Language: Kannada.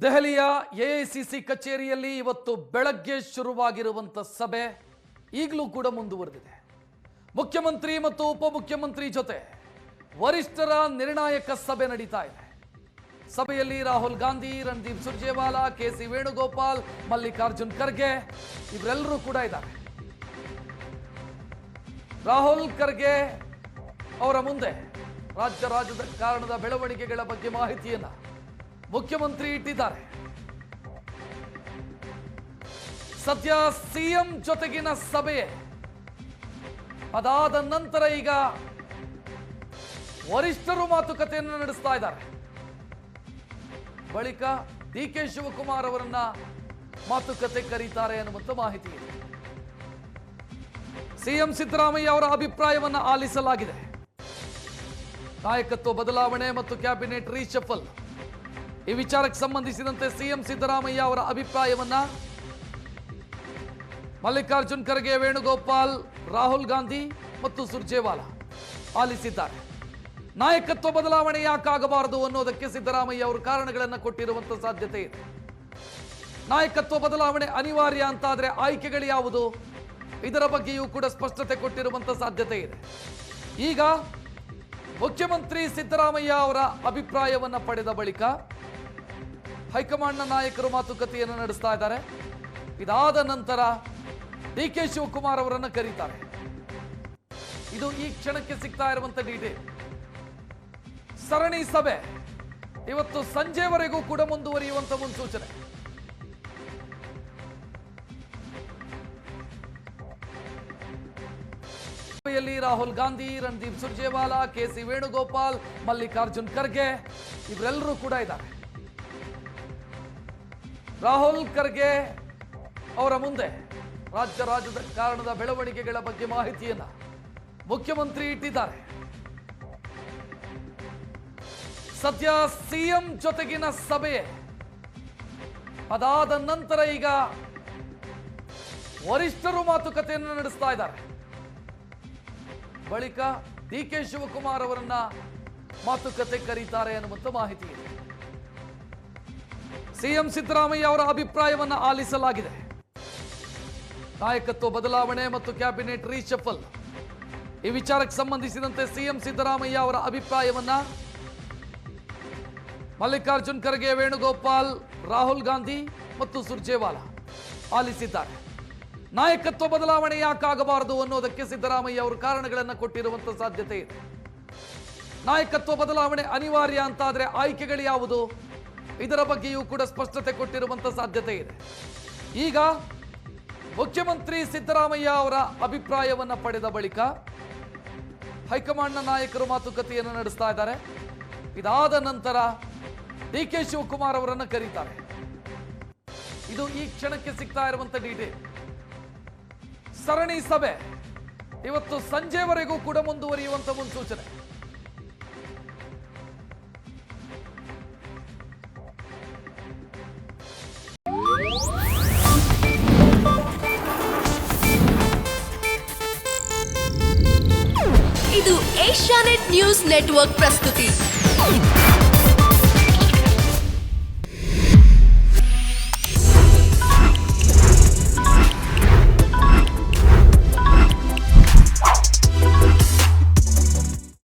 ದೆಹಲಿಯ ಎಐಸಿಸಿ ಕಚೇರಿಯಲ್ಲಿ ಇವತ್ತು ಬೆಳಗ್ಗೆ ಶುರುವಾಗಿರುವಂತ ಸಭೆ ಈಗಲೂ ಕೂಡ ಮುಂದುವರೆದಿದೆ. ಮುಖ್ಯಮಂತ್ರಿ ಮತ್ತು ಉಪಮುಖ್ಯಮಂತ್ರಿ ಜೊತೆ ವರಿಷ್ಠರ ನಿರ್ಣಾಯಕ ಸಭೆ ನಡೀತಾ ಇದೆ. ಸಭೆಯಲ್ಲಿ ರಾಹುಲ್ ಗಾಂಧಿ, ರಣದೀಪ್ ಸುರ್ಜೇವಾಲಾ, ಕೆಸಿ ವೇಣುಗೋಪಾಲ್, ಮಲ್ಲಿಕಾರ್ಜುನ್ ಖರ್ಗೆ ಇವರೆಲ್ಲರೂ ಕೂಡ ಇದ್ದಾರೆ. ರಾಹುಲ್ ಖರ್ಗೆ ಅವರ ಮುಂದೆ ರಾಜ್ಯ ರಾಜಕಾರಣದ ಬೆಳವಣಿಗೆಗಳ ಬಗ್ಗೆ ಮಾಹಿತಿಯನ್ನ ಮುಖ್ಯಮಂತ್ರಿ ಇಟ್ಟಿದ್ದಾರೆ. ಸದ್ಯ ಸಿಎಂ ಜೊತೆಗಿನ ಸಭೆ ಅದಾದ ನಂತರ ಈಗ ವರಿಷ್ಠರು ಮಾತುಕತೆಯನ್ನು ನಡೆಸ್ತಾ ಇದ್ದಾರೆ. ಬಳಿಕ ಡಿಕೆ ಶಿವಕುಮಾರ್ ಅವರನ್ನ ಮಾತುಕತೆ ಕರೀತಾರೆ ಅನ್ನುವಂಥ ಮಾಹಿತಿ ಇದೆ. ಸಿಎಂ ಸಿದ್ದರಾಮಯ್ಯ ಅವರ ಅಭಿಪ್ರಾಯವನ್ನ ಆಲಿಸಲಾಗಿದೆ. ನಾಯಕತ್ವ ಬದಲಾವಣೆ ಮತ್ತು ಕ್ಯಾಬಿನೆಟ್ ರೀಶಫಲ್ ಈ ವಿಚಾರಕ್ಕೆ ಸಂಬಂಧಿಸಿದಂತೆ ಸಿಎಂ ಸಿದ್ದರಾಮಯ್ಯ ಅವರ ಅಭಿಪ್ರಾಯವನ್ನ ಮಲ್ಲಿಕಾರ್ಜುನ್ ಖರ್ಗೆ, ವೇಣುಗೋಪಾಲ್, ರಾಹುಲ್ ಗಾಂಧಿ ಮತ್ತು ಸುರ್ಜೇವಾಲಾ ಆಲಿಸಿದ್ದಾರೆ. ನಾಯಕತ್ವ ಬದಲಾವಣೆ ಯಾಕಾಗಬಾರದು ಅನ್ನೋದಕ್ಕೆ ಸಿದ್ದರಾಮಯ್ಯ ಅವರು ಕಾರಣಗಳನ್ನು ಕೊಟ್ಟಿರುವಂತಹ ಸಾಧ್ಯತೆ ಇದೆ. ನಾಯಕತ್ವ ಬದಲಾವಣೆ ಅನಿವಾರ್ಯ ಅಂತಾದ್ರೆ ಆಯ್ಕೆಗಳು ಯಾವುದು, ಇದರ ಬಗ್ಗೆಯೂ ಕೂಡ ಸ್ಪಷ್ಟತೆ ಕೊಟ್ಟಿರುವಂತಹ ಸಾಧ್ಯತೆ ಇದೆ. ಈಗ ಮುಖ್ಯಮಂತ್ರಿ ಸಿದ್ದರಾಮಯ್ಯ ಅವರ ಅಭಿಪ್ರಾಯವನ್ನ ಪಡೆದ ಬಳಿಕ ಹೈಕಮಾಂಡ್ನ ನಾಯಕರು ಮಾತುಕತೆಯನ್ನು ನಡೆಸ್ತಾ ಇದ್ದಾರೆ. ಇದಾದ ನಂತರ ಡಿಕೆ ಶಿವಕುಮಾರ್ ಅವರನ್ನು ಕರೀತಾರೆ. ಇದು ಈ ಕ್ಷಣಕ್ಕೆ ಸಿಗ್ತಾ ಇರುವಂತ ಡೀಟೇಲ್. ಸರಣಿ ಸಭೆ ಇವತ್ತು ಸಂಜೆವರೆಗೂ ಕೂಡ ಮುಂದುವರಿಯುವಂತ ಮುನ್ಸೂಚನೆ. ಸಭೆಯಲ್ಲಿ ರಾಹುಲ್ ಗಾಂಧಿ, ರಣದೀಪ್ ಸುರ್ಜೇವಾಲಾ, ಕೆಸಿ ವೇಣುಗೋಪಾಲ್, ಮಲ್ಲಿಕಾರ್ಜುನ್ ಖರ್ಗೆ ಇವರೆಲ್ಲರೂ ಕೂಡ ಇದ್ದಾರೆ. ರಾಹುಲ್ ಖರ್ಗೆ ಅವರ ಮುಂದೆ ರಾಜ್ಯ ರಾಜಕಾರಣದ ಬೆಳವಣಿಗೆಗಳ ಬಗ್ಗೆ ಮಾಹಿತಿಯನ್ನ ಮುಖ್ಯಮಂತ್ರಿ ಇಟ್ಟಿದ್ದಾರೆ. ಸದ್ಯ ಸಿಎಂ ಜೊತೆಗಿನ ಸಭೆ ಅದಾದ ನಂತರ ಈಗ ವರಿಷ್ಠರು ಮಾತುಕತೆಯನ್ನು ನಡೆಸ್ತಾ ಇದ್ದಾರೆ. ಬಳಿಕ ಡಿಕೆ ಶಿವಕುಮಾರ್ ಅವರನ್ನ ಮಾತುಕತೆ ಕರೀತಾರೆ ಅನ್ನುವಂಥ ಮಾಹಿತಿ ಇದೆ. ಸಿಎಂ ಸಿದ್ದರಾಮಯ್ಯ ಅವರ ಅಭಿಪ್ರಾಯವನ್ನ ಆಲಿಸಲಾಗಿದೆ. ನಾಯಕತ್ವ ಬದಲಾವಣೆ ಮತ್ತು ಕ್ಯಾಬಿನೆಟ್ ರೀಶಫಲ್ ಈ ವಿಚಾರಕ್ಕೆ ಸಂಬಂಧಿಸಿದಂತೆ ಸಿಎಂ ಸಿದ್ದರಾಮಯ್ಯ ಅವರ ಅಭಿಪ್ರಾಯವನ್ನ ಮಲ್ಲಿಕಾರ್ಜುನ್ ಖರ್ಗೆ, ವೇಣುಗೋಪಾಲ್, ರಾಹುಲ್ ಗಾಂಧಿ ಮತ್ತು ಸುರ್ಜೇವಾಲಾ ಆಲಿಸಿದ್ದಾರೆ. ನಾಯಕತ್ವ ಬದಲಾವಣೆ ಯಾಕಾಗಬಾರದು ಅನ್ನೋದಕ್ಕೆ ಸಿದ್ದರಾಮಯ್ಯ ಅವರು ಕಾರಣಗಳನ್ನು ಕೊಟ್ಟಿರುವಂತಹ ಸಾಧ್ಯತೆ ಇದೆ. ನಾಯಕತ್ವ ಬದಲಾವಣೆ ಅನಿವಾರ್ಯ ಅಂತಾದ್ರೆ ಆಯ್ಕೆಗಳು ಯಾವುದು, ಇದರ ಬಗ್ಗೆಯೂ ಕೂಡ ಸ್ಪಷ್ಟತೆ ಕೊಟ್ಟಿರುವಂತಹ ಸಾಧ್ಯತೆ ಇದೆ. ಈಗ ಮುಖ್ಯಮಂತ್ರಿ ಸಿದ್ದರಾಮಯ್ಯ ಅವರ ಅಭಿಪ್ರಾಯವನ್ನ ಪಡೆದ ಬಳಿಕ ಹೈಕಮಾಂಡ್ನ ನಾಯಕರು ಮಾತುಕತೆಯನ್ನು ನಡೆಸ್ತಾ ಇದ್ದಾರೆ. ಇದಾದ ನಂತರ ಡಿಕೆ ಶಿವಕುಮಾರ್ ಅವರನ್ನು ಕರೀತಾರೆ. ಇದು ಈ ಕ್ಷಣಕ್ಕೆ ಸಿಗ್ತಾ ಇರುವಂತ ಡೀಟೇಲ್. ಸರಣಿ ಸಭೆ ಇವತ್ತು ಸಂಜೆವರೆಗೂ ಕೂಡ ಮುಂದುವರಿಯುವಂತ ಮುನ್ಸೂಚನೆ. ಇದು ಏಷ್ಯಾನೆಟ್ ನ್ಯೂಸ್ ನೆಟ್ವರ್ಕ್ ಪ್ರಸ್ತುತಿ.